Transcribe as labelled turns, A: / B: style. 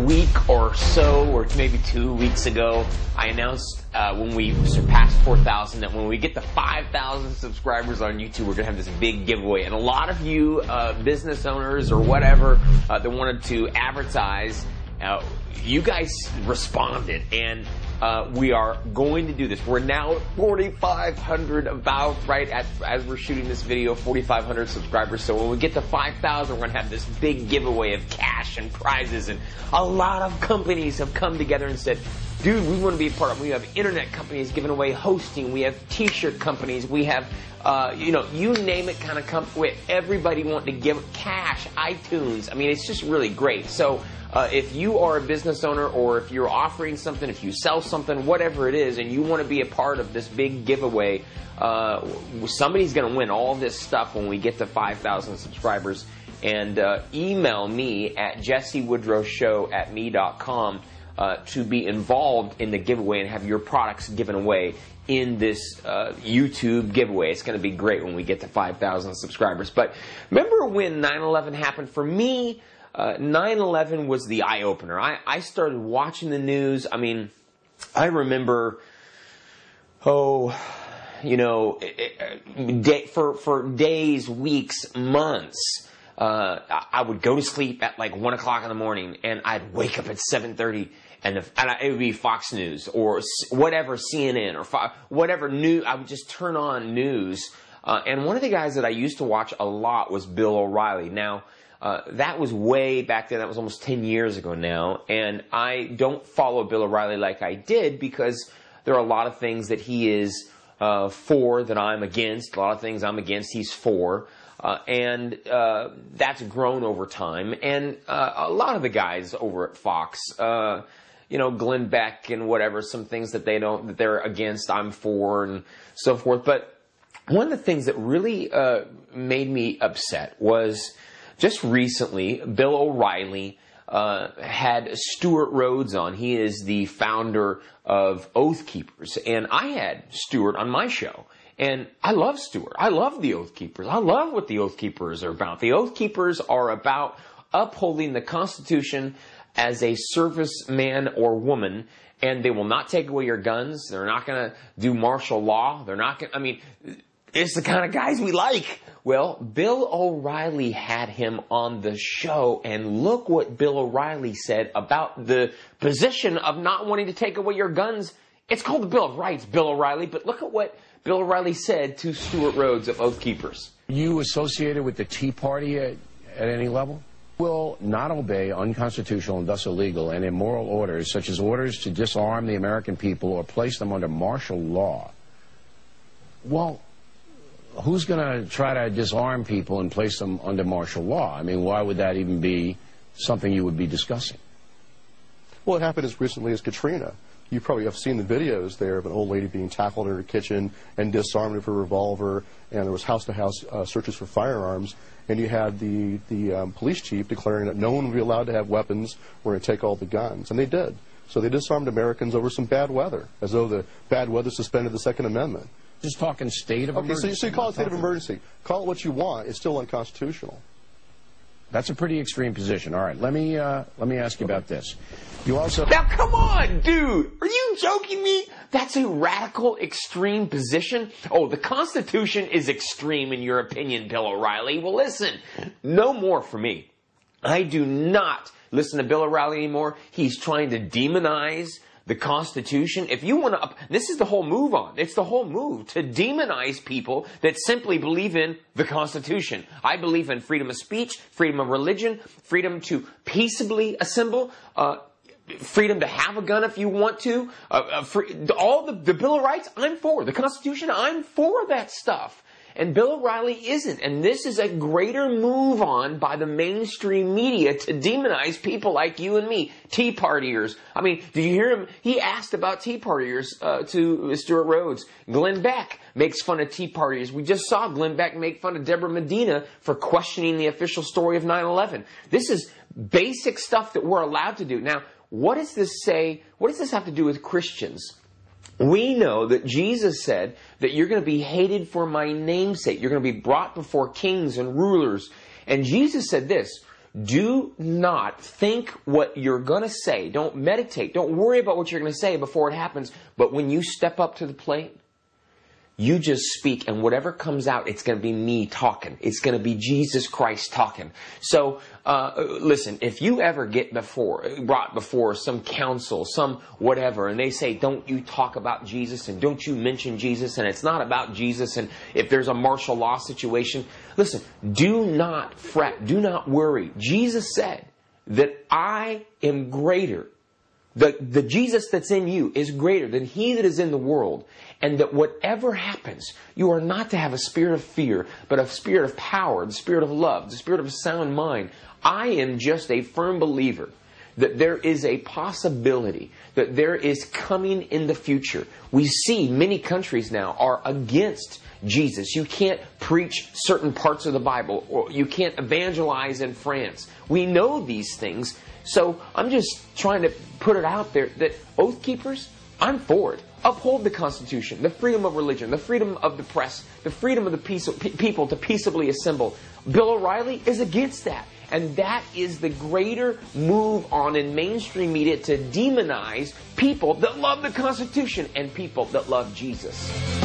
A: week or so, or maybe 2 weeks ago, I announced when we surpassed 4,000 that when we get to 5,000 subscribers on YouTube, we're going to have this big giveaway. And a lot of you business owners or whatever that wanted to advertise, you guys responded, and we are going to do this. We're now at 4,500 about, right, as we're shooting this video, 4,500 subscribers. So when we get to 5,000, we're going to have this big giveaway of cash and prizes. And a lot of companies have come together and said, dude, we want to be a part of it. We have internet companies giving away hosting. We have t-shirt companies. We have, you name it kind of company. Everybody wanting to give cash, iTunes. I mean, it's just really great. So if you are a business owner, or if you're offering something, if you sell something, whatever it is, and you want to be a part of this big giveaway, somebody's going to win all this stuff when we get to 5,000 subscribers. And email me at jessewoodrowshow@me.com to be involved in the giveaway and have your products given away in this YouTube giveaway. It's going to be great when we get to 5,000 subscribers. But remember when 9/11 happened? For me, 9/11 was the eye-opener. I started watching the news. I mean, I remember, for days, weeks, months, I would go to sleep at like 1 o'clock in the morning, and I'd wake up at 7:30, and it would be Fox News or whatever, CNN or whatever news. I would just turn on news. And one of the guys that I used to watch a lot was Bill O'Reilly. Now, that was way back then. That was almost 10 years ago now. And I don't follow Bill O'Reilly like I did, because there are a lot of things that he is for that I'm against. A lot of things I'm against, he's for. And that's grown over time. And a lot of the guys over at Fox, Glenn Beck and whatever, some things that they're against, I'm for, and so forth. But one of the things that really made me upset was just recently, Bill O'Reilly had Stuart Rhodes on. He is the founder of Oath Keepers. And I had Stuart on my show. And I love Stuart. I love the Oath Keepers. I love what the Oath Keepers are about. The Oath Keepers are about upholding the Constitution as a serviceman or woman, and they will not take away your guns. They're not going to do martial law. They're not going to, it's the kind of guys we like. Well, Bill O'Reilly had him on the show, and look what Bill O'Reilly said about the position of not wanting to take away your guns. It's called the Bill of Rights, Bill O'Reilly, but look at what Bill O'Reilly said to Stuart Rhodes of Oath Keepers.
B: You associated with the Tea Party at any level? Will not obey unconstitutional and thus illegal and immoral orders, such as orders to disarm the American people or place them under martial law. Well, who's going to try to disarm people and place them under martial law? Why would that even be something you would be discussing?
C: Well, it happened as recently as Katrina. You probably have seen the videos there of an old lady being tackled in her kitchen and disarmed of her revolver, and there was house-to-house searches for firearms, and you had the police chief declaring that no one would be allowed to have weapons. We're going to take all the guns, and they did. So they disarmed Americans over some bad weather, as though the bad weather suspended the Second Amendment.
B: Just talking state of emergency.
C: Okay, so you call it state of emergency. Call it what you want. It's still unconstitutional.
B: That's a pretty extreme position. All right, let me ask you about this. You also...
A: Now, come on, dude! Are you joking me? That's a radical, extreme position? Oh, the Constitution is extreme in your opinion, Bill O'Reilly. Well, listen, no more for me. I do not listen to Bill O'Reilly anymore. He's trying to demonize the Constitution. If you want to, this is the whole move on. It's the whole move to demonize people that simply believe in the Constitution. I believe in freedom of speech, freedom of religion, freedom to peaceably assemble, freedom to have a gun if you want to, all the Bill of Rights, I'm for. The Constitution, I'm for that stuff. And Bill O'Reilly isn't. And this is a greater move on by the mainstream media to demonize people like you and me, Tea Partiers. Did you hear him? He asked about Tea Partiers to Stuart Rhodes. Glenn Beck makes fun of Tea Partiers. We just saw Glenn Beck make fun of Deborah Medina for questioning the official story of 9/11. This is basic stuff that we're allowed to do. Now, what does this say? What does this have to do with Christians? We know that Jesus said that you're going to be hated for my name's sake. You're going to be brought before kings and rulers. And Jesus said this, do not think what you're going to say. Don't meditate. Don't worry about what you're going to say before it happens. But when you step up to the plate, you just speak, and whatever comes out, it's going to be me talking. It's going to be Jesus Christ talking. So, listen, if you ever get brought before some council, some whatever, and they say, don't you talk about Jesus, and don't you mention Jesus, and it's not about Jesus, and if there's a martial law situation, listen, do not fret, do not worry. Jesus said that I am greater. The Jesus that's in you is greater than he that is in the world. And that whatever happens, you are not to have a spirit of fear, but a spirit of power, the spirit of love, the spirit of a sound mind. I am just a firm believer that there is a possibility that there is coming in the future. We see many countries now are against Jesus. You can't preach certain parts of the Bible, or you can't evangelize in France. We know these things. So I'm just trying to put it out there that Oath Keepers, I'm for it. Uphold the Constitution, the freedom of religion, the freedom of the press, the freedom of the people to peaceably assemble. Bill O'Reilly is against that. And that is the greater move on in mainstream media to demonize people that love the Constitution and people that love Jesus.